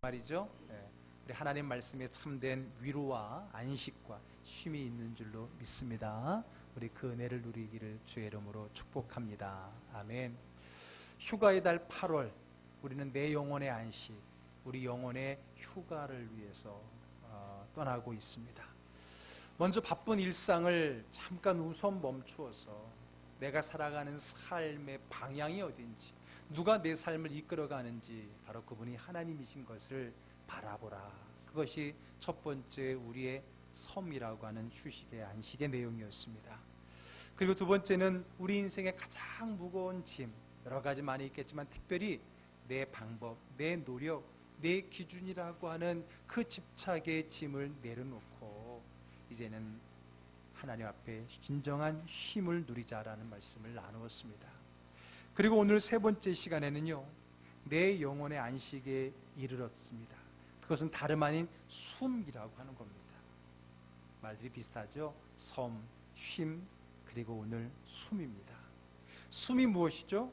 말이죠. 우리 하나님 말씀에 참된 위로와 안식과 쉼이 있는 줄로 믿습니다. 우리 그 은혜를 누리기를 주의 이름으로 축복합니다. 아멘. 휴가의 달 8월, 우리는 내 영혼의 안식, 우리 영혼의 휴가를 위해서 떠나고 있습니다. 먼저 바쁜 일상을 잠깐 우선 멈추어서 내가 살아가는 삶의 방향이 어딘지, 누가 내 삶을 이끌어가는지 바로 그분이 하나님이신 것을 바라보라. 그것이 첫 번째 우리의 섬이라고 하는 휴식의 안식의 내용이었습니다. 그리고 두 번째는 우리 인생의 가장 무거운 짐, 여러 가지 많이 있겠지만 특별히 내 방법, 내 노력, 내 기준이라고 하는 그 집착의 짐을 내려놓고 이제는 하나님 앞에 진정한 쉼을 누리자라는 말씀을 나누었습니다. 그리고 오늘 세 번째 시간에는요, 내 영혼의 안식에 이르렀습니다. 그것은 다름 아닌 숨이라고 하는 겁니다. 말들이 비슷하죠? 섬, 쉼, 그리고 오늘 숨입니다. 숨이 무엇이죠?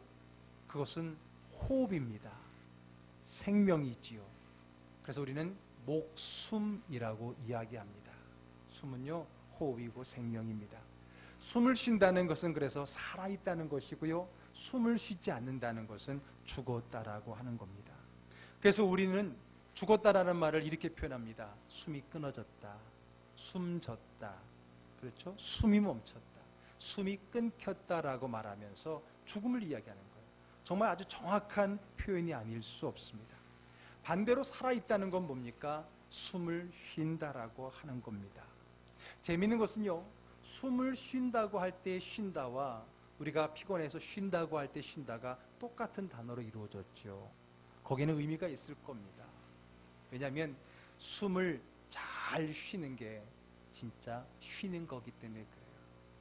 그것은 호흡입니다. 생명이지요. 그래서 우리는 목숨이라고 이야기합니다. 숨은요, 호흡이고 생명입니다. 숨을 쉰다는 것은 그래서 살아있다는 것이고요, 숨을 쉬지 않는다는 것은 죽었다라고 하는 겁니다. 그래서 우리는 죽었다라는 말을 이렇게 표현합니다. 숨이 끊어졌다, 숨졌다, 그렇죠? 숨이 멈췄다, 숨이 끊겼다라고 말하면서 죽음을 이야기하는 거예요. 정말 아주 정확한 표현이 아닐 수 없습니다. 반대로 살아있다는 건 뭡니까? 숨을 쉰다라고 하는 겁니다. 재미있는 것은요, 숨을 쉰다고 할 때 쉰다와 우리가 피곤해서 쉰다고 할 때 쉰다가 똑같은 단어로 이루어졌죠. 거기는 의미가 있을 겁니다. 왜냐하면 숨을 잘 쉬는 게 진짜 쉬는 거기 때문에 그래요.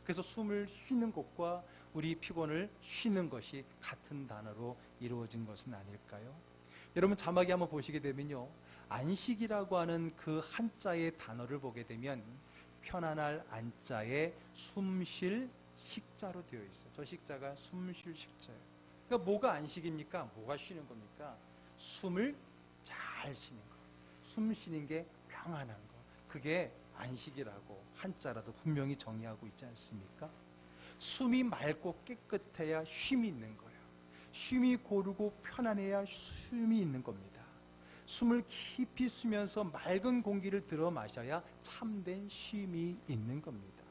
그래서 숨을 쉬는 것과 우리 피곤을 쉬는 것이 같은 단어로 이루어진 것은 아닐까요? 여러분 자막에 한번 보시게 되면요, 안식이라고 하는 그 한자의 단어를 보게 되면 편안할 안자에 숨쉴 식자로 되어 있어요. 저 식자가 숨쉴 식자예요. 그러니까 뭐가 안식입니까? 뭐가 쉬는 겁니까? 숨을 잘 쉬는 거, 숨 쉬는 게 평안한 거, 그게 안식이라고 한자라도 분명히 정의하고 있지 않습니까? 숨이 맑고 깨끗해야 쉼이 있는 거예요. 쉼이 고르고 편안해야 쉼이 있는 겁니다. 숨을 깊이 쉬면서 맑은 공기를 들어 마셔야 참된 쉼이 있는 겁니다.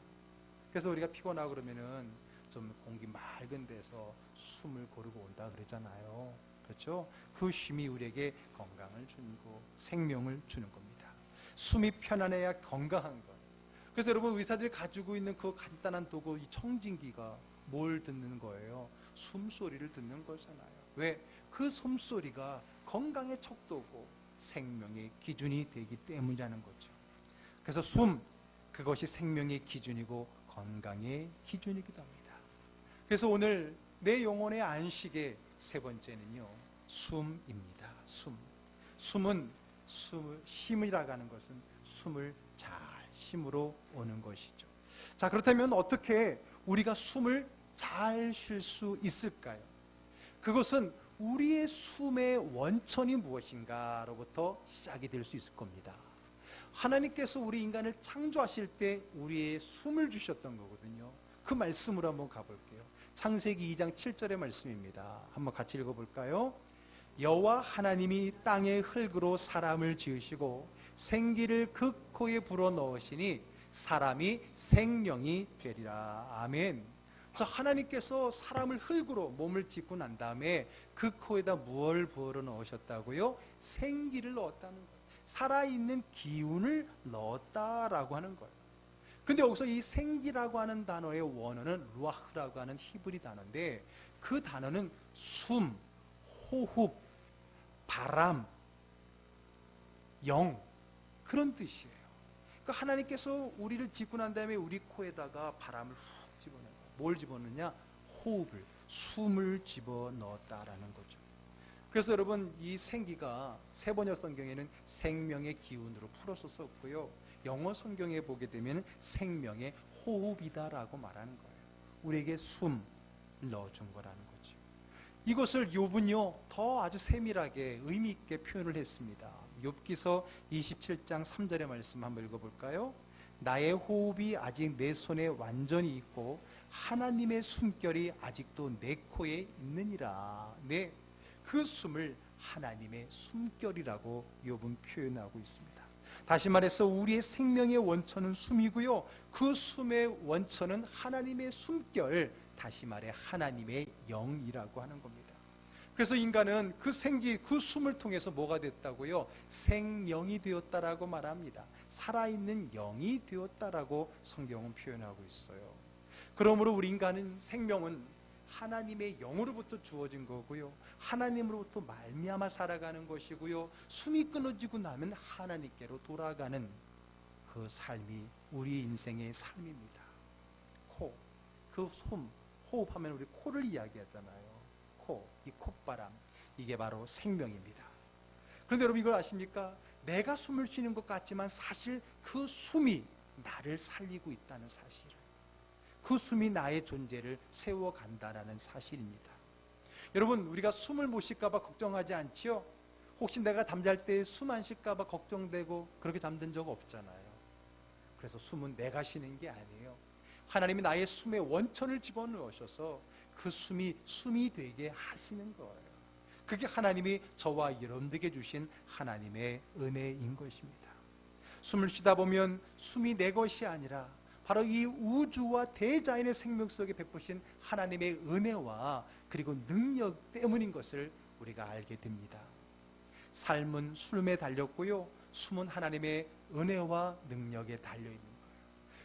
그래서 우리가 피곤하고 그러면은 좀 공기 맑은 데서 숨을 고르고 온다 그러잖아요. 그렇죠? 그 쉼이 우리에게 건강을 주고 생명을 주는 겁니다. 숨이 편안해야 건강한 것. 그래서 여러분 의사들이 가지고 있는 그 간단한 도구, 이 청진기가 뭘 듣는 거예요? 숨소리를 듣는 거잖아요. 왜? 그 숨소리가 건강의 척도고 생명의 기준이 되기 때문이라는 거죠. 그래서 숨, 그것이 생명의 기준이고 건강의 기준이기도 합니다. 그래서 오늘 내 영혼의 안식의 세 번째는요, 숨입니다. 숨은 쉼이라고 하는 것은 숨을 잘 쉼으로 오는 것이죠. 자, 그렇다면 어떻게 우리가 숨을 잘 쉴 수 있을까요? 그것은 우리의 숨의 원천이 무엇인가로부터 시작이 될 수 있을 겁니다. 하나님께서 우리 인간을 창조하실 때 우리의 숨을 주셨던 거거든요. 그 말씀으로 한번 가볼게요. 창세기 2장 7절의 말씀입니다. 한번 같이 읽어볼까요? 여호와 하나님이 땅의 흙으로 사람을 지으시고 생기를 그 코에 불어넣으시니 사람이 생명이 되리라. 아멘. 자, 하나님께서 사람을 흙으로 몸을 짓고 난 다음에 그 코에다 무엇을 불어넣으셨다고요? 생기를 넣었다는 거예요. 살아있는 기운을 넣었다라고 하는 거예요. 그런데 여기서 이 생기라고 하는 단어의 원어는 루아흐라고 하는 히브리 단어인데, 그 단어는 숨, 호흡, 바람, 영, 그런 뜻이에요. 그러니까 하나님께서 우리를 짓고 난 다음에 우리 코에다가 바람을 훅 집어넣어요. 뭘 집어넣느냐? 호흡을, 숨을 집어넣었다라는 거죠. 그래서 여러분 이 생기가 세번역 성경에는 생명의 기운으로 풀어서 썼고요, 영어 성경에 보게 되면 생명의 호흡이다라고 말하는 거예요. 우리에게 숨을 넣어준 거라는 거죠. 이것을 욥은요 더 아주 세밀하게 의미 있게 표현을 했습니다. 욥기서 27장 3절의 말씀 한번 읽어볼까요? 나의 호흡이 아직 내 손에 완전히 있고 하나님의 숨결이 아직도 내 코에 있느니라. 네, 그 숨을 하나님의 숨결이라고 욥은 표현하고 있습니다. 다시 말해서 우리의 생명의 원천은 숨이고요, 그 숨의 원천은 하나님의 숨결, 다시 말해 하나님의 영이라고 하는 겁니다. 그래서 인간은 그 그 숨을 통해서 뭐가 됐다고요? 생명이 되었다라고 말합니다. 살아있는 영이 되었다라고 성경은 표현하고 있어요. 그러므로 우리 인간은 생명은 하나님의 영으로부터 주어진 거고요, 하나님으로부터 말미암아 살아가는 것이고요, 숨이 끊어지고 나면 하나님께로 돌아가는 그 삶이 우리 인생의 삶입니다. 코, 그 숨, 호흡하면 우리 코를 이야기하잖아요. 코, 이 콧바람, 이게 바로 생명입니다. 그런데 여러분 이걸 아십니까? 내가 숨을 쉬는 것 같지만 사실 그 숨이 나를 살리고 있다는 사실을, 그 숨이 나의 존재를 세워간다는 사실입니다. 여러분, 우리가 숨을 못 쉴까 봐 걱정하지 않지요? 혹시 내가 잠잘 때 숨 안 쉴까 봐 걱정되고 그렇게 잠든 적 없잖아요. 그래서 숨은 내가 쉬는 게 아니에요. 하나님이 나의 숨의 원천을 집어넣으셔서 그 숨이 되게 하시는 거예요. 그게 하나님이 저와 여러분들에게 주신 하나님의 은혜인 것입니다. 숨을 쉬다 보면 숨이 내 것이 아니라 바로 이 우주와 대자연의 생명 속에 베푸신 하나님의 은혜와 그리고 능력 때문인 것을 우리가 알게 됩니다. 삶은 숨에 달렸고요, 숨은 하나님의 은혜와 능력에 달려있는 거예요.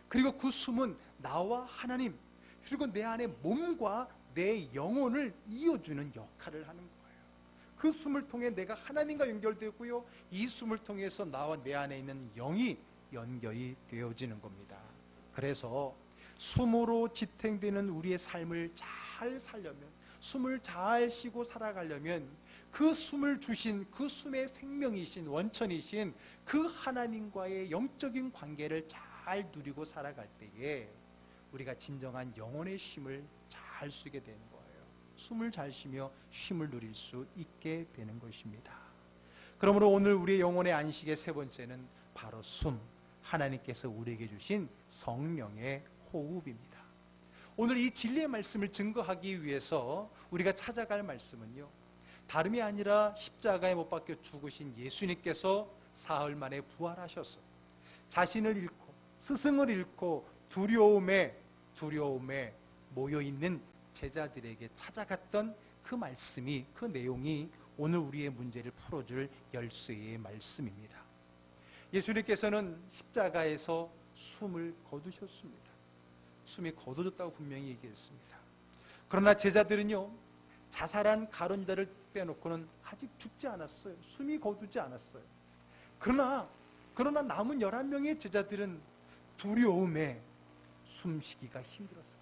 그리고 그 숨은 나와 하나님, 그리고 내 안에 몸과 내 영혼을 이어주는 역할을 하는 거예요. 그 숨을 통해 내가 하나님과 연결되고요, 이 숨을 통해서 나와 내 안에 있는 영이 연결이 되어지는 겁니다. 그래서 숨으로 지탱되는 우리의 삶을 잘 살려면, 숨을 잘 쉬고 살아가려면 그 숨을 주신, 그 숨의 생명이신, 원천이신 그 하나님과의 영적인 관계를 잘 누리고 살아갈 때에 우리가 진정한 영혼의 쉼을 잘 쉬게 되는 거예요. 숨을 잘 쉬며 쉼을 누릴 수 있게 되는 것입니다. 그러므로 오늘 우리의 영혼의 안식의 세 번째는 바로 숨, 하나님께서 우리에게 주신 성령의 호흡입니다. 오늘 이 진리의 말씀을 증거하기 위해서 우리가 찾아갈 말씀은요, 다름이 아니라 십자가에 못 박혀 죽으신 예수님께서 사흘 만에 부활하셔서 자신을 잃고 스승을 잃고 두려움에 모여있는 제자들에게 찾아갔던 그 말씀이, 그 내용이 오늘 우리의 문제를 풀어줄 열쇠의 말씀입니다. 예수님께서는 십자가에서 숨을 거두셨습니다. 숨이 거둬졌다고 분명히 얘기했습니다. 그러나 제자들은요, 자살한 가룟 유다를 빼놓고는 아직 죽지 않았어요. 숨이 거두지 않았어요. 그러나 남은 11명의 제자들은 두려움에 숨쉬기가 힘들었을 겁니다.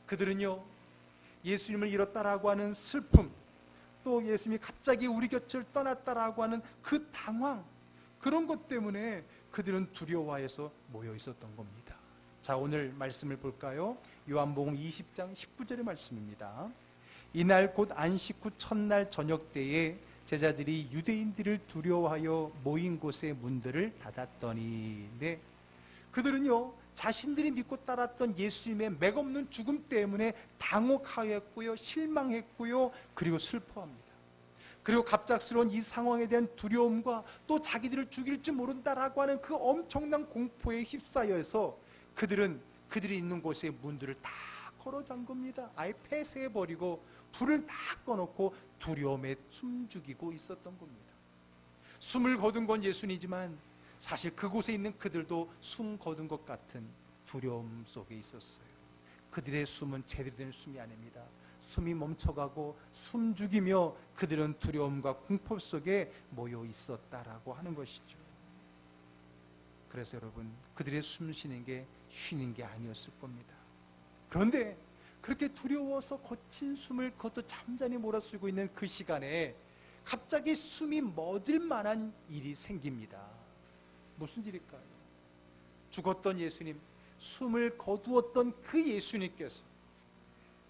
그들은요, 예수님을 잃었다라고 하는 슬픔, 또 예수님이 갑자기 우리 곁을 떠났다라고 하는 그 당황, 그런 것 때문에 그들은 두려워해서 모여 있었던 겁니다. 자, 오늘 말씀을 볼까요? 요한복음 20장 19절의 말씀입니다. 이날 곧 안식 후 첫날 저녁 때에 제자들이 유대인들을 두려워하여 모인 곳의 문들을 닫았더니, 네, 그들은요, 자신들이 믿고 따랐던 예수님의 맥없는 죽음 때문에 당혹하였고요, 실망했고요, 그리고 슬퍼합니다. 그리고 갑작스러운 이 상황에 대한 두려움과 또 자기들을 죽일지 모른다라고 하는 그 엄청난 공포에 휩싸여서 그들이 있는 곳의 문들을 다 걸어 잠깁니다. 아예 폐쇄해버리고 불을 다 꺼놓고 두려움에 숨죽이고 있었던 겁니다. 숨을 거둔 건 예수님이지만 사실 그곳에 있는 그들도 숨 거둔 것 같은 두려움 속에 있었어요. 그들의 숨은 제대로 된 숨이 아닙니다. 숨이 멈춰가고 숨죽이며 그들은 두려움과 공포 속에 모여 있었다라고 하는 것이죠. 그래서 여러분, 그들의 숨 쉬는 게 아니었을 겁니다. 그런데 그렇게 두려워서 거친 숨을 그것도 잠잠히 몰아쓰고 있는 그 시간에 갑자기 숨이 멎을 만한 일이 생깁니다. 무슨 일일까요? 죽었던 예수님, 숨을 거두었던 그 예수님께서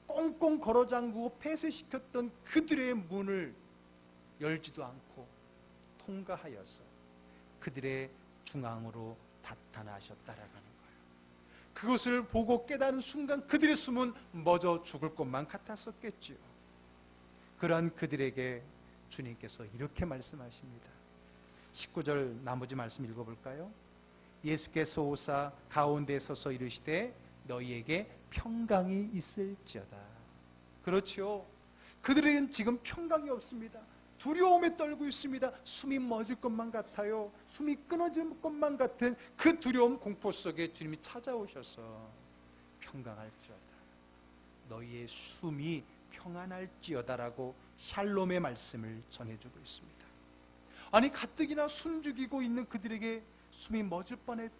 꽁꽁 걸어 잠그고 폐쇄시켰던 그들의 문을 열지도 않고 통과하여서 그들의 중앙으로 나타나셨다라는 거예요. 그것을 보고 깨달은 순간 그들의 숨은 멎어 죽을 것만 같았었겠지요. 그러한 그들에게 주님께서 이렇게 말씀하십니다. 19절 나머지 말씀 읽어볼까요? 예수께서 오사 가운데 서서 이르시되 너희에게 평강이 있을지어다. 그렇죠. 그들은 지금 평강이 없습니다. 두려움에 떨고 있습니다. 숨이 멎을 것만 같아요. 숨이 끊어질 것만 같은 그 두려움 공포 속에 주님이 찾아오셔서 평강할지어다. 너희의 숨이 평안할지어다라고 샬롬의 말씀을 전해주고 있습니다. 아니 가뜩이나 숨죽이고 있는 그들에게 숨이 멎을 뻔해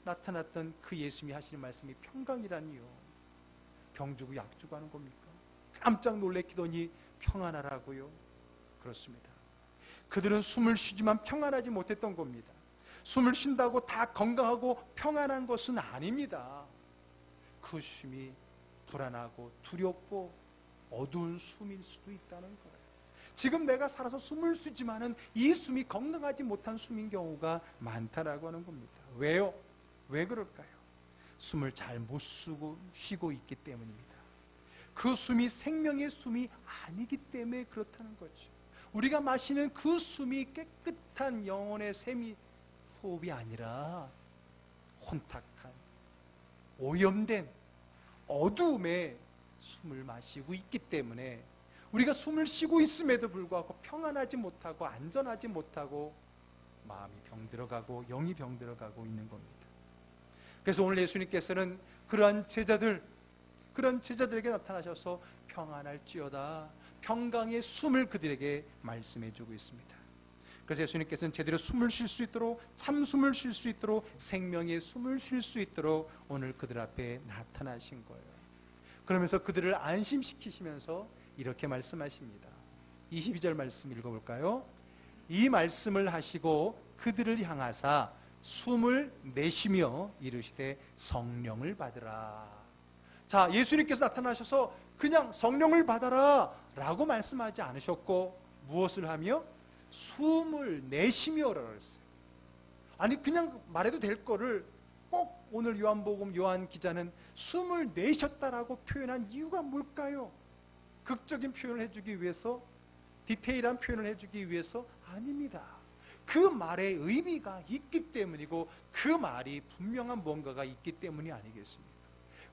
나타났던 그 예수님이 하시는 말씀이 평강이라니요. 병 주고 약 주고 하는 겁니까? 깜짝 놀래키더니 평안하라고요. 그렇습니다. 그들은 숨을 쉬지만 평안하지 못했던 겁니다. 숨을 쉰다고 다 건강하고 평안한 것은 아닙니다. 그 숨이 불안하고 두렵고 어두운 숨일 수도 있다는 거예요. 지금 내가 살아서 숨을 쉬지만은 이 숨이 건강하지 못한 숨인 경우가 많다라고 하는 겁니다. 왜요? 왜 그럴까요? 숨을 잘 못 쉬고 있기 때문입니다. 그 숨이 생명의 숨이 아니기 때문에 그렇다는 거죠. 우리가 마시는 그 숨이 깨끗한 영혼의 샘이 호흡이 아니라 혼탁한 오염된 어두움의 숨을 마시고 있기 때문에 우리가 숨을 쉬고 있음에도 불구하고 평안하지 못하고 안전하지 못하고 마음이 병들어가고 영이 병들어가고 있는 겁니다. 그래서 오늘 예수님께서는 그런 제자들에게 나타나셔서 평안할지어다, 평강의 숨을 그들에게 말씀해주고 있습니다. 그래서 예수님께서는 제대로 숨을 쉴 수 있도록, 참숨을 쉴 수 있도록, 생명의 숨을 쉴 수 있도록 오늘 그들 앞에 나타나신 거예요. 그러면서 그들을 안심시키시면서 이렇게 말씀하십니다. 22절 말씀 읽어볼까요? 이 말씀을 하시고 그들을 향하사 숨을 내쉬며 이르시되 성령을 받으라. 자, 예수님께서 나타나셔서 그냥 성령을 받아라 라고 말씀하지 않으셨고 무엇을 하며? 숨을 내쉬며라고 했어요. 아니 그냥 말해도 될 거를 꼭 오늘 요한복음 요한 기자는 숨을 내셨다라고 표현한 이유가 뭘까요? 극적인 표현을 해주기 위해서, 디테일한 표현을 해주기 위해서? 아닙니다. 그 말의 의미가 있기 때문이고 그 말이 분명한 뭔가가 있기 때문이 아니겠습니까?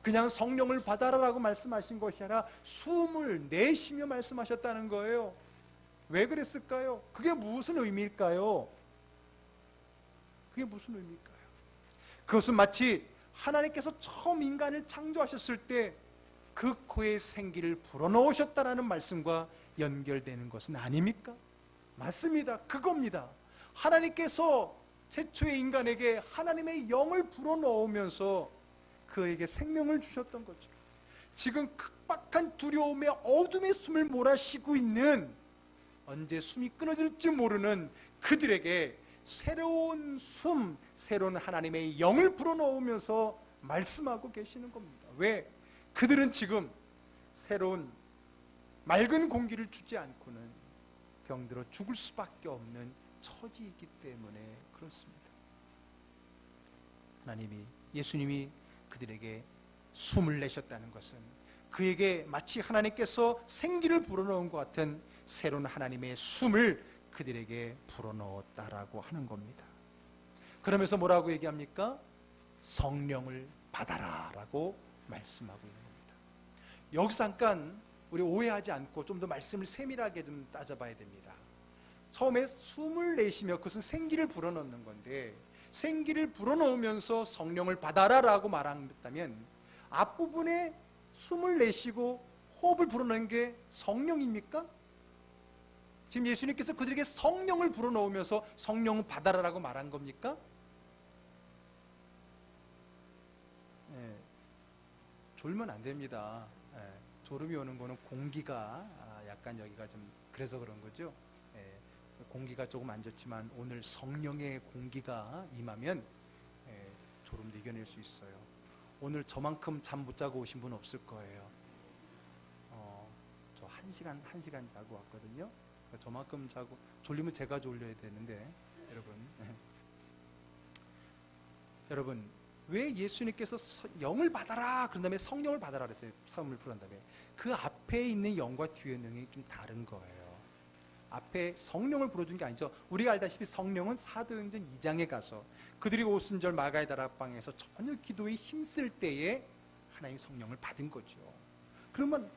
그냥 성령을 받아라라고 말씀하신 것이 아니라 숨을 내쉬며 말씀하셨다는 거예요. 왜 그랬을까요? 그게 무슨 의미일까요? 그게 무슨 의미일까요? 그것은 마치 하나님께서 처음 인간을 창조하셨을 때 그 코에 생기를 불어넣으셨다라는 말씀과 연결되는 것은 아닙니까? 맞습니다. 그겁니다. 하나님께서 최초의 인간에게 하나님의 영을 불어넣으면서 그에게 생명을 주셨던 거죠. 지금 극박한 두려움에 어둠의 숨을 몰아쉬고 있는, 언제 숨이 끊어질지 모르는 그들에게 새로운 숨, 새로운 하나님의 영을 불어넣으면서 말씀하고 계시는 겁니다. 왜? 그들은 지금 새로운 맑은 공기를 주지 않고는 병들어 죽을 수밖에 없는 처지이기 때문에 그렇습니다. 예수님이 그들에게 숨을 내셨다는 것은 그에게 마치 하나님께서 생기를 불어넣은 것 같은 새로운 하나님의 숨을 그들에게 불어넣었다라고 하는 겁니다. 그러면서 뭐라고 얘기합니까? 성령을 받아라 라고 말씀하고 있는 겁니다. 여기서 잠깐 우리 오해하지 않고 좀 더 말씀을 세밀하게 좀 따져봐야 됩니다. 처음에 숨을 내쉬며 그것은 생기를 불어넣는 건데, 생기를 불어넣으면서 성령을 받아라 라고 말한다면 앞부분에 숨을 내쉬고 호흡을 불어넣는 게 성령입니까? 지금 예수님께서 그들에게 성령을 불어넣으면서 성령을 받아라 라고 말한 겁니까? 네, 졸면 안 됩니다. 네, 졸음이 오는 거는 공기가 약간 여기가 좀 그래서 그런 거죠. 네, 공기가 조금 안 좋지만 오늘 성령의 공기가 임하면 졸음도 이겨낼 수 있어요. 오늘 저만큼 잠 못 자고 오신 분 없을 거예요. 저 한 시간 자고 왔거든요. 저만큼 자고 졸리면 제가 졸려야 되는데 여러분. 여러분, 왜 예수님께서 영을 받아라 그런 다음에 성령을 받아라 그랬어요? 사음을 부른 다음에 그 앞에 있는 영과 뒤에 있는 영이 좀 다른 거예요. 앞에 성령을 불어준 게 아니죠. 우리가 알다시피 성령은 사도행전 2장에 가서 그들이 오순절 마가의 다락방에서 전혀 기도에 힘쓸 때에 하나님 성령을 받은 거죠. 그러면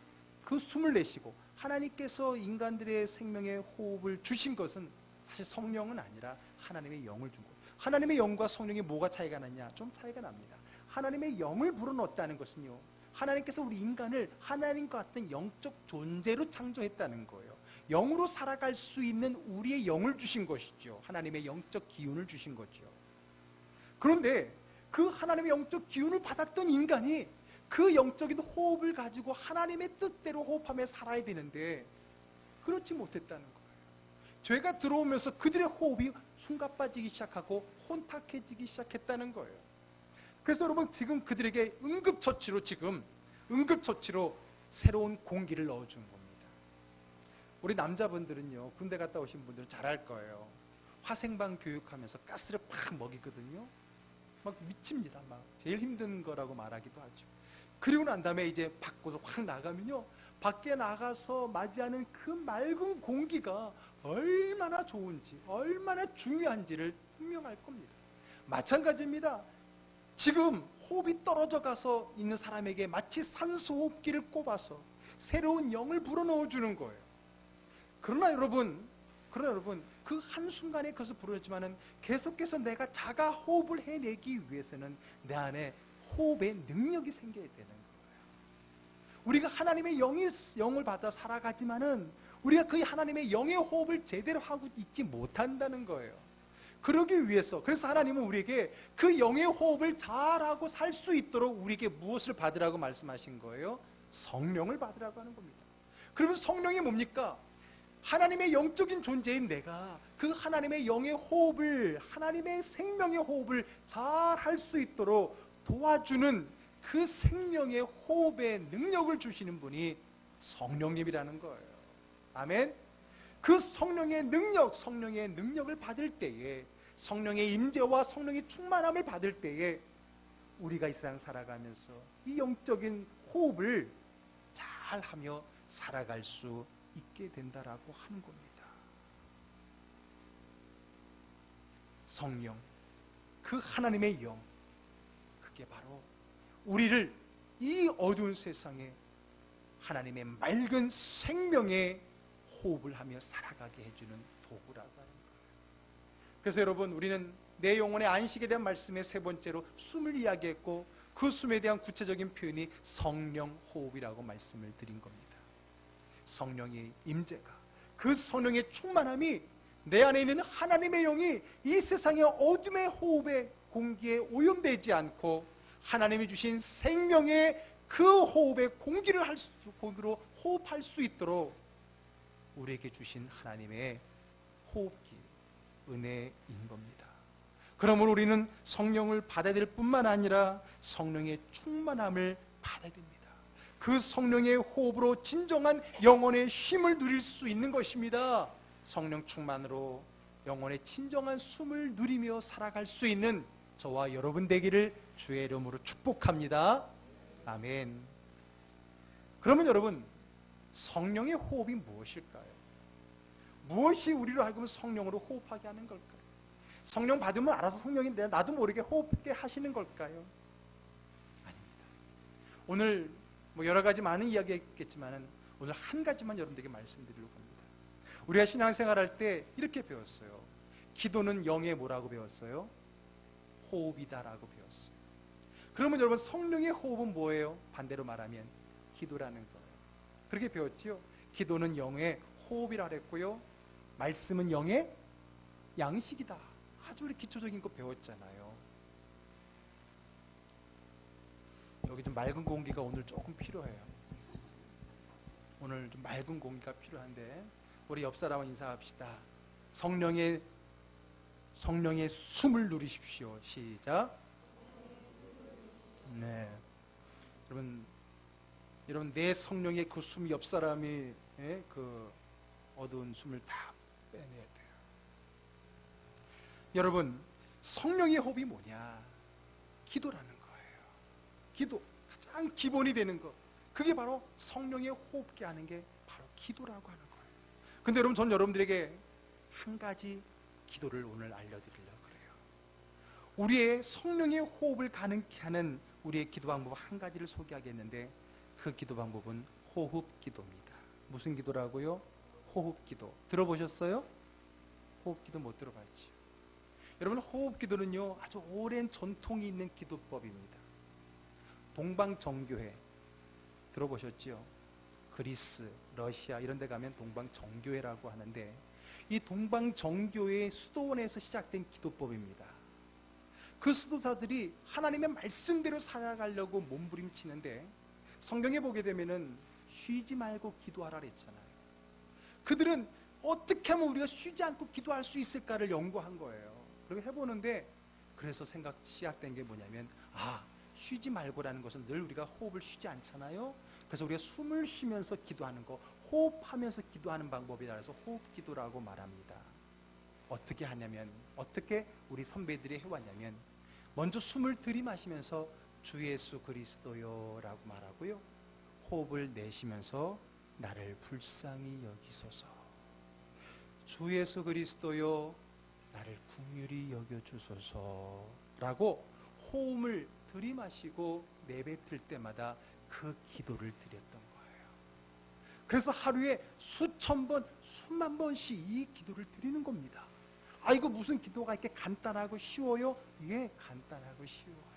그 숨을 내쉬고 하나님께서 인간들의 생명의 호흡을 주신 것은 사실 성령은 아니라 하나님의 영을 준 거예요. 하나님의 영과 성령이 뭐가 차이가 나냐? 좀 차이가 납니다. 하나님의 영을 불어넣었다는 것은요, 하나님께서 우리 인간을 하나님과 같은 영적 존재로 창조했다는 거예요. 영으로 살아갈 수 있는 우리의 영을 주신 것이죠. 하나님의 영적 기운을 주신 거죠. 그런데 그 하나님의 영적 기운을 받았던 인간이 그 영적인 호흡을 가지고 하나님의 뜻대로 호흡하며 살아야 되는데 그렇지 못했다는 거예요. 죄가 들어오면서 그들의 호흡이 숨가빠지기 시작하고 혼탁해지기 시작했다는 거예요. 그래서 여러분 지금 그들에게 응급처치로 새로운 공기를 넣어준 겁니다. 우리 남자분들은요, 군대 갔다 오신 분들은 잘 알 거예요. 화생방 교육하면서 가스를 팍 먹이거든요. 막 미칩니다. 막 제일 힘든 거라고 말하기도 하죠. 그리고 난 다음에 이제 밖으로 확 나가면요, 밖에 나가서 맞이하는 그 맑은 공기가 얼마나 좋은지, 얼마나 중요한지를 분명할 겁니다. 마찬가지입니다. 지금 호흡이 떨어져 가서 있는 사람에게 마치 산소호흡기를 꼽아서 새로운 영을 불어넣어 주는 거예요. 그러나 여러분 그 한순간에 그것을 불어넣지만은 계속해서 내가 자가 호흡을 해내기 위해서는 내 안에 호흡의 능력이 생겨야 되는 거예요. 우리가 하나님의 영을 받아 살아가지만은 우리가 그 하나님의 영의 호흡을 제대로 하고 있지 못한다는 거예요. 그러기 위해서, 그래서 하나님은 우리에게 그 영의 호흡을 잘하고 살 수 있도록 우리에게 무엇을 받으라고 말씀하신 거예요? 성령을 받으라고 하는 겁니다. 그러면 성령이 뭡니까? 하나님의 영적인 존재인 내가 그 하나님의 영의 호흡을, 하나님의 생명의 호흡을 잘 할 수 있도록 도와주는 그 생명의 호흡의 능력을 주시는 분이 성령님이라는 거예요. 아멘. 그 성령의 능력을 받을 때에, 성령의 임재와 성령의 충만함을 받을 때에 우리가 이 세상 살아가면서 이 영적인 호흡을 잘하며 살아갈 수 있게 된다라고 하는 겁니다. 성령, 그 하나님의 영, 그게 바로 우리를 이 어두운 세상에 하나님의 맑은 생명의 호흡을 하며 살아가게 해주는 도구라고 하는 거예요. 그래서 여러분, 우리는 내 영혼의 안식에 대한 말씀의 세 번째로 숨을 이야기했고, 그 숨에 대한 구체적인 표현이 성령 호흡이라고 말씀을 드린 겁니다. 성령의 임재가, 그 성령의 충만함이 내 안에 있는 하나님의 영이 이 세상의 어둠의 호흡의 공기에 오염되지 않고 하나님이 주신 생명의 그 호흡의 공기로 호흡할 수 있도록 우리에게 주신 하나님의 호흡기, 은혜인 겁니다. 그러므로 우리는 성령을 받아야 될 뿐만 아니라 성령의 충만함을 받아야 됩니다. 그 성령의 호흡으로 진정한 영혼의 쉼을 누릴 수 있는 것입니다. 성령 충만으로 영혼의 진정한 숨을 누리며 살아갈 수 있는 저와 여러분 되기를 주의 이름으로 축복합니다. 아멘. 그러면 여러분, 성령의 호흡이 무엇일까요? 무엇이 우리로 하여금 성령으로 호흡하게 하는 걸까요? 성령 받으면 알아서 성령이 나도 모르게 호흡하게 하시는 걸까요? 아닙니다. 오늘 여러 가지 많은 이야기가 있겠지만 오늘 한 가지만 여러분들에게 말씀드리려고 합니다. 우리가 신앙생활할 때 이렇게 배웠어요. 기도는 영의 뭐라고 배웠어요? 호흡이다라고 배웠어요. 그러면 여러분, 성령의 호흡은 뭐예요? 반대로 말하면 기도라는 거예요. 그렇게 배웠지요? 기도는 영의 호흡이라 그랬고요, 말씀은 영의 양식이다. 아주 우리 기초적인 거 배웠잖아요. 여기 좀 맑은 공기가 오늘 조금 필요해요. 오늘 좀 맑은 공기가 필요한데 우리 옆 사람은 인사합시다. 성령의 숨을 누리십시오. 시작. 네. 여러분 내 성령의 그 숨이 옆 사람이 어두운 숨을 다 빼내야 돼요. 여러분, 성령의 호흡이 뭐냐? 기도라는 거예요. 기도, 가장 기본이 되는 것, 그게 바로 성령의 호흡게 하는 게 바로 기도라고 하는 거예요. 근데 여러분, 전 여러분들에게 한 가지 기도를 오늘 알려드리려고 그래요. 우리의 성령의 호흡을 가능케 하는 우리의 기도 방법 한 가지를 소개하겠는데, 그 기도 방법은 호흡 기도입니다. 무슨 기도라고요? 호흡 기도. 들어보셨어요? 호흡 기도 못 들어봤죠? 여러분, 호흡 기도는요, 아주 오랜 전통이 있는 기도법입니다. 동방정교회 들어보셨죠? 그리스, 러시아 이런 데 가면 동방정교회라고 하는데, 이 동방정교회의 수도원에서 시작된 기도법입니다. 그 수도사들이 하나님의 말씀대로 살아가려고 몸부림치는데, 성경에 보게 되면은 쉬지 말고 기도하라 그랬잖아요. 그들은 어떻게 하면 우리가 쉬지 않고 기도할 수 있을까를 연구한 거예요. 그렇게 해보는데, 그래서 시작된 게 뭐냐면, 쉬지 말고라는 것은 늘 우리가 호흡을 쉬지 않잖아요. 그래서 우리가 숨을 쉬면서 기도하는 거, 호흡하면서 기도하는 방법에 따라서 호흡 기도라고 말합니다. 어떻게 하냐면, 어떻게 우리 선배들이 해왔냐면, 먼저 숨을 들이마시면서 주 예수 그리스도요 라고 말하고요, 호흡을 내쉬면서 나를 불쌍히 여기소서. 주 예수 그리스도요 나를 긍휼히 여겨주소서 라고 호흡을 들이마시고 내뱉을 때마다 그 기도를 드렸던 거예요. 그래서 하루에 수천 번, 수만 번씩 이 기도를 드리는 겁니다. 이거 무슨 기도가 이렇게 간단하고 쉬워요? 예, 간단하고 쉬워요.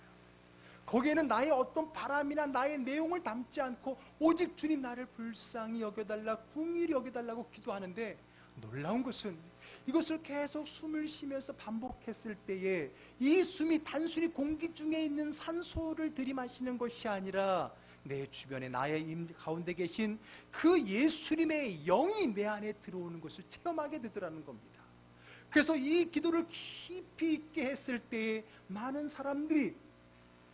거기에는 나의 어떤 바람이나 나의 내용을 담지 않고 오직 주님 나를 불쌍히 여겨달라, 긍휼히 여겨달라고 기도하는데, 놀라운 것은 이것을 계속 숨을 쉬면서 반복했을 때에 이 숨이 단순히 공기 중에 있는 산소를 들이마시는 것이 아니라 내 주변에 나의 가운데 계신 그 예수님의 영이 내 안에 들어오는 것을 체험하게 되더라는 겁니다. 그래서 이 기도를 깊이 있게 했을 때에 많은 사람들이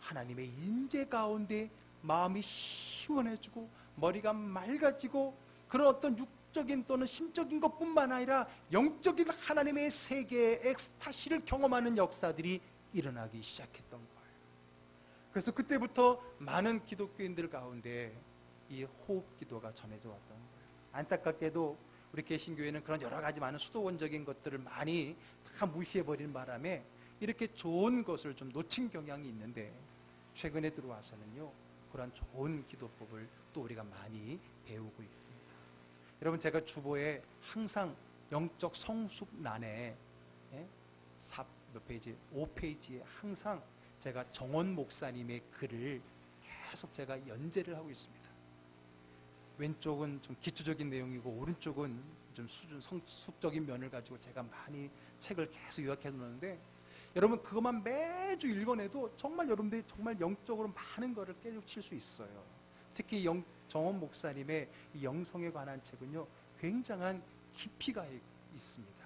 하나님의 임재 가운데 마음이 시원해지고 머리가 맑아지고, 그런 어떤 육적인 또는 심적인 것뿐만 아니라 영적인 하나님의 세계의 엑스타시를 경험하는 역사들이 일어나기 시작했던 거예요. 그래서 그때부터 많은 기독교인들 가운데 이 호흡 기도가 전해져 왔던 거예요. 안타깝게도 우리 개신교회는 그런 여러 가지 많은 수도원적인 것들을 많이 다 무시해버리는 바람에 이렇게 좋은 것을 좀 놓친 경향이 있는데, 최근에 들어와서는요, 그런 좋은 기도법을 또 우리가 많이 배우고 있습니다. 여러분, 제가 주보에 항상 영적 성숙란에 몇 페이지? 5페이지에 항상 제가 정원 목사님의 글을 계속 제가 연재를 하고 있습니다. 왼쪽은 좀 기초적인 내용이고 오른쪽은 좀 성숙적인 면을 가지고 제가 많이 책을 계속 요약해 놓는데, 여러분 그것만 매주 읽어내도 정말 여러분들이 정말 영적으로 많은 거를 깨우칠 수 있어요. 특히 정원 목사님의 이 영성에 관한 책은요, 굉장한 깊이가 있습니다.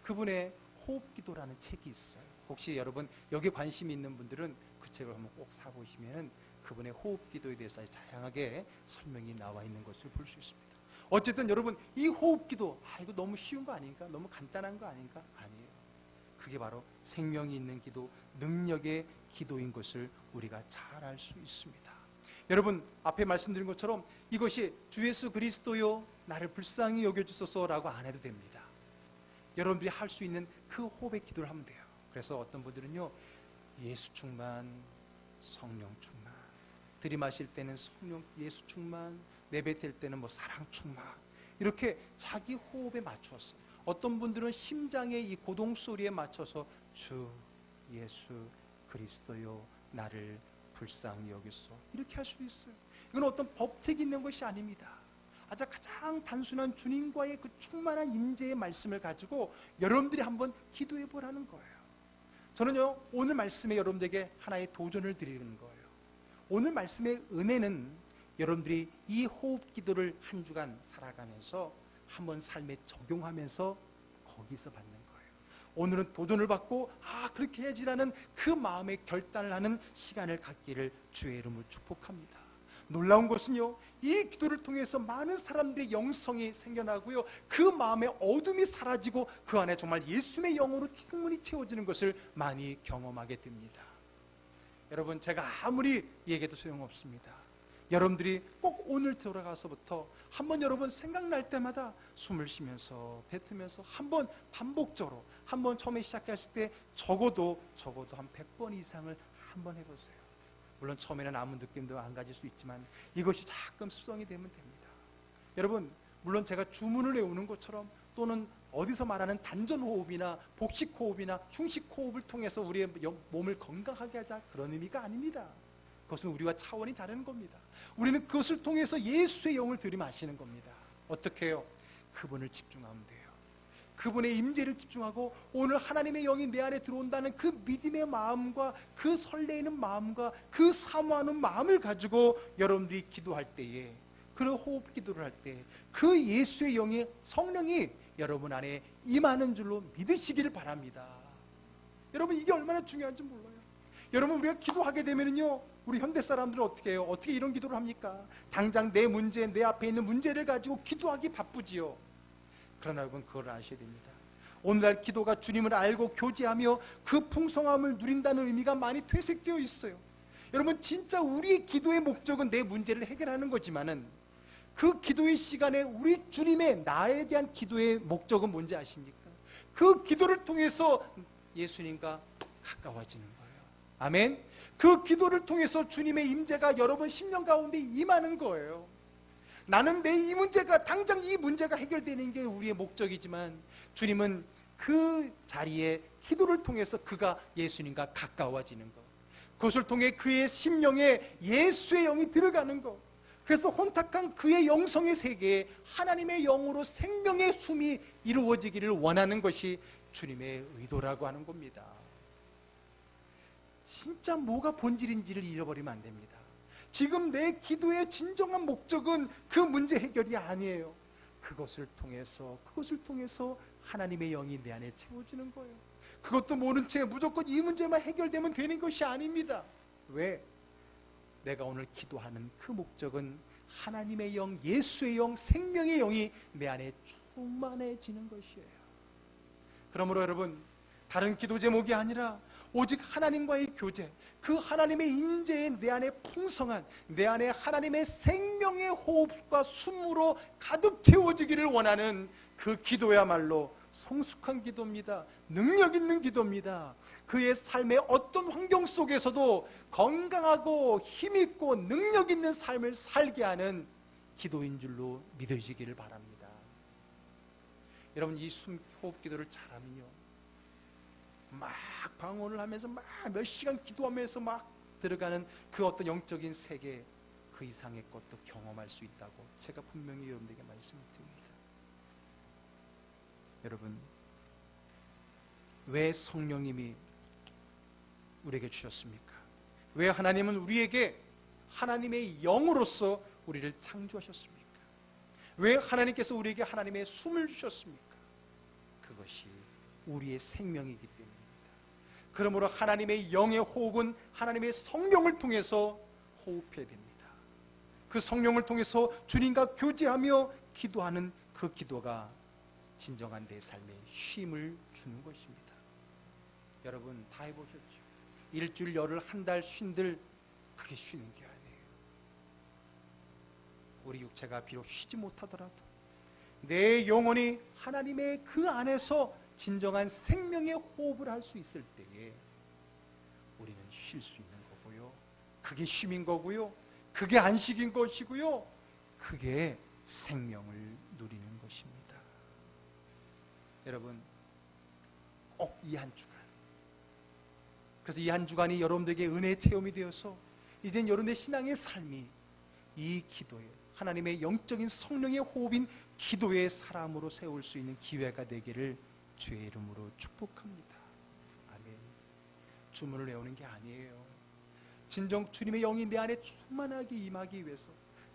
그분의 호흡기도라는 책이 있어요. 혹시 여러분 여기에 관심이 있는 분들은 그 책을 한번 꼭 사보시면 그분의 호흡기도에 대해서 다양하게 설명이 나와 있는 것을 볼 수 있습니다. 어쨌든 여러분, 이 호흡기도 이거 너무 쉬운 거 아닌가? 너무 간단한 거 아닌가? 아니에요. 그게 바로 생명이 있는 기도, 능력의 기도인 것을 우리가 잘 알 수 있습니다. 여러분, 앞에 말씀드린 것처럼 이것이 주 예수 그리스도요 나를 불쌍히 여겨주소서라고 안 해도 됩니다. 여러분들이 할 수 있는 그 호흡의 기도를 하면 돼요. 그래서 어떤 분들은요, 예수 충만, 성령 충만, 들이마실 때는 성령 예수 충만, 내뱉을 때는 사랑 충만, 이렇게 자기 호흡에 맞추었어. 어떤 분들은 심장의 이 고동 소리에 맞춰서 주 예수 그리스도요 나를 불쌍히 여기소, 이렇게 할 수도 있어요. 이건 어떤 법칙이 있는 것이 아닙니다. 아주 가장 단순한 주님과의 그 충만한 임재의 말씀을 가지고 여러분들이 한번 기도해 보라는 거예요. 저는요, 오늘 말씀에 여러분들에게 하나의 도전을 드리는 거예요. 오늘 말씀의 은혜는 여러분들이 이 호흡 기도를 한 주간 살아가면서 한번 삶에 적용하면서 거기서 받는 거예요. 오늘은 도전을 받고 그렇게 해야지라는 그 마음의 결단을 하는 시간을 갖기를 주의 이름으로 축복합니다. 놀라운 것은요, 이 기도를 통해서 많은 사람들의 영성이 생겨나고요, 그 마음의 어둠이 사라지고 그 안에 정말 예수님의 영으로 충분히 채워지는 것을 많이 경험하게 됩니다. 여러분, 제가 아무리 얘기해도 소용없습니다. 여러분들이 꼭 오늘 돌아가서부터 한번 여러분 생각날 때마다 숨을 쉬면서 뱉으면서 한번 반복적으로, 한번 처음에 시작했을 때 적어도 한 100번 이상을 한번 해보세요. 물론 처음에는 아무 느낌도 안 가질 수 있지만 이것이 가끔 습성이 되면 됩니다. 여러분, 물론 제가 주문을 외우는 것처럼 또는 어디서 말하는 단전호흡이나 복식호흡이나 흉식호흡을 통해서 우리의 몸을 건강하게 하자, 그런 의미가 아닙니다. 그것은 우리와 차원이 다른 겁니다. 우리는 그것을 통해서 예수의 영을 들이마시는 겁니다. 어떻게 해요? 그분을 집중하면 돼요. 그분의 임재를 집중하고 오늘 하나님의 영이 내 안에 들어온다는 그 믿음의 마음과 그 설레이는 마음과 그 사모하는 마음을 가지고 여러분들이 기도할 때에, 그런 호흡 기도를 할 때 그 예수의 영이, 성령이 여러분 안에 임하는 줄로 믿으시기를 바랍니다. 여러분, 이게 얼마나 중요한지 몰라요. 여러분, 우리가 기도하게 되면요, 우리 현대 사람들은 어떻게 해요? 어떻게 이런 기도를 합니까? 당장 내 문제, 내 앞에 있는 문제를 가지고 기도하기 바쁘지요. 그러나 여러분, 그걸 아셔야 됩니다. 오늘날 기도가 주님을 알고 교제하며 그 풍성함을 누린다는 의미가 많이 퇴색되어 있어요. 여러분, 진짜 우리의 기도의 목적은 내 문제를 해결하는 거지만은 그 기도의 시간에 우리 주님의, 나에 대한 기도의 목적은 뭔지 아십니까? 그 기도를 통해서 예수님과 가까워지는 거예요. 아멘. 그 기도를 통해서 주님의 임재가 여러분 심령 가운데 임하는 거예요. 나는 내 이 문제가, 당장 이 문제가 해결되는 게 우리의 목적이지만 주님은 그 자리에 기도를 통해서 그가 예수님과 가까워지는 것, 그것을 통해 그의 심령에 예수의 영이 들어가는 것, 그래서 혼탁한 그의 영성의 세계에 하나님의 영으로 생명의 숨이 이루어지기를 원하는 것이 주님의 의도라고 하는 겁니다. 진짜 뭐가 본질인지를 잃어버리면 안 됩니다. 지금 내 기도의 진정한 목적은 그 문제 해결이 아니에요. 그것을 통해서 하나님의 영이 내 안에 채워지는 거예요. 그것도 모른 채 무조건 이 문제만 해결되면 되는 것이 아닙니다. 왜? 내가 오늘 기도하는 그 목적은 하나님의 영, 예수의 영, 생명의 영이 내 안에 충만해지는 것이에요. 그러므로 여러분, 다른 기도 제목이 아니라 오직 하나님과의 교제, 그 하나님의 임재에 내 안에 풍성한, 내 안에 하나님의 생명의 호흡과 숨으로 가득 채워지기를 원하는 그 기도야말로 성숙한 기도입니다. 능력 있는 기도입니다. 그의 삶의 어떤 환경 속에서도 건강하고 힘있고 능력 있는 삶을 살게 하는 기도인 줄로 믿으시기를 바랍니다. 여러분, 이 호흡 기도를 잘하면요, 막 방언을 하면서 막 몇 시간 기도하면서 막 들어가는 그 어떤 영적인 세계, 그 이상의 것도 경험할 수 있다고 제가 분명히 여러분들에게 말씀드립니다. 여러분, 왜 성령님이 우리에게 주셨습니까? 왜 하나님은 우리에게 하나님의 영으로서 우리를 창조하셨습니까? 왜 하나님께서 우리에게 하나님의 숨을 주셨습니까? 그것이 우리의 생명이기 때문입니다. 그러므로 하나님의 영의 호흡은 하나님의 성령을 통해서 호흡해야 됩니다. 그 성령을 통해서 주님과 교제하며 기도하는 그 기도가 진정한 내 삶에 쉼을 주는 것입니다. 여러분, 다 해보셨죠? 일주일, 열흘, 한 달 쉰들, 그게 쉬는 게 아니에요. 우리 육체가 비록 쉬지 못하더라도 내 영혼이 하나님의 그 안에서 진정한 생명의 호흡을 할 수 있을 때에 우리는 쉴 수 있는 거고요, 그게 쉼인 거고요, 그게 안식인 것이고요, 그게 생명을 누리는 것입니다. 여러분, 꼭 이 한 주간, 그래서 이 한 주간이 여러분들에게 은혜의 체험이 되어서 이젠 여러분의 신앙의 삶이 이 기도에, 하나님의 영적인 성령의 호흡인 기도의 사람으로 세울 수 있는 기회가 되기를 주의 이름으로 축복합니다. 아멘. 주문을 외우는 게 아니에요. 진정 주님의 영이 내 안에 충만하게 임하기 위해서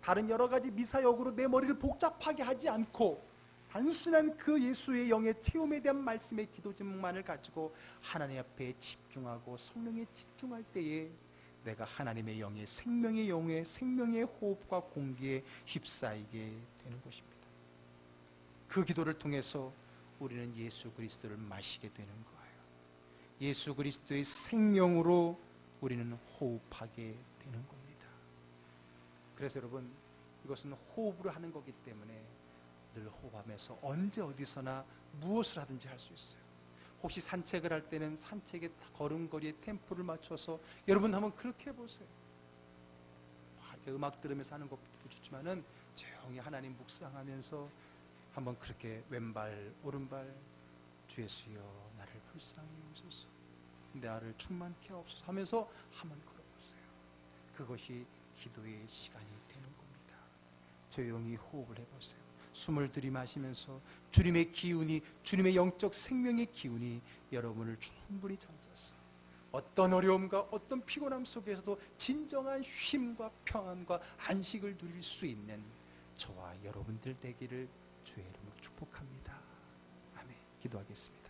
다른 여러 가지 미사역으로 내 머리를 복잡하게 하지 않고 단순한 그 예수의 영의 체험에 대한 말씀의 기도 제목만을 가지고 하나님 앞에 집중하고 성령에 집중할 때에 내가 하나님의 영의 생명의 영의 생명의 호흡과 공기에 휩싸이게 되는 것입니다. 그 기도를 통해서 우리는 예수 그리스도를 마시게 되는 거예요. 예수 그리스도의 생명으로 우리는 호흡하게 되는 겁니다. 그래서 여러분, 이것은 호흡으로 하는 거기 때문에 늘 호흡하면서 언제 어디서나 무엇을 하든지 할 수 있어요. 혹시 산책을 할 때는 산책의 걸음걸이에 템포를 맞춰서 여러분 한번 그렇게 해보세요. 이렇게 음악 들으면서 하는 것도 좋지만은 조용히 하나님 묵상하면서 한번 그렇게 왼발 오른발 주 예수여 나를 불쌍히 여기소서, 나를 충만케 하옵소서 하면서 한번 걸어보세요. 그것이 기도의 시간이 되는 겁니다. 조용히 호흡을 해보세요. 숨을 들이마시면서 주님의 기운이, 주님의 영적 생명의 기운이 여러분을 충분히 감싸서 어떤 어려움과 어떤 피곤함 속에서도 진정한 쉼과 평안과 안식을 누릴 수 있는 저와 여러분들 되기를 주의 이름으로 축복합니다. 아멘. 기도하겠습니다.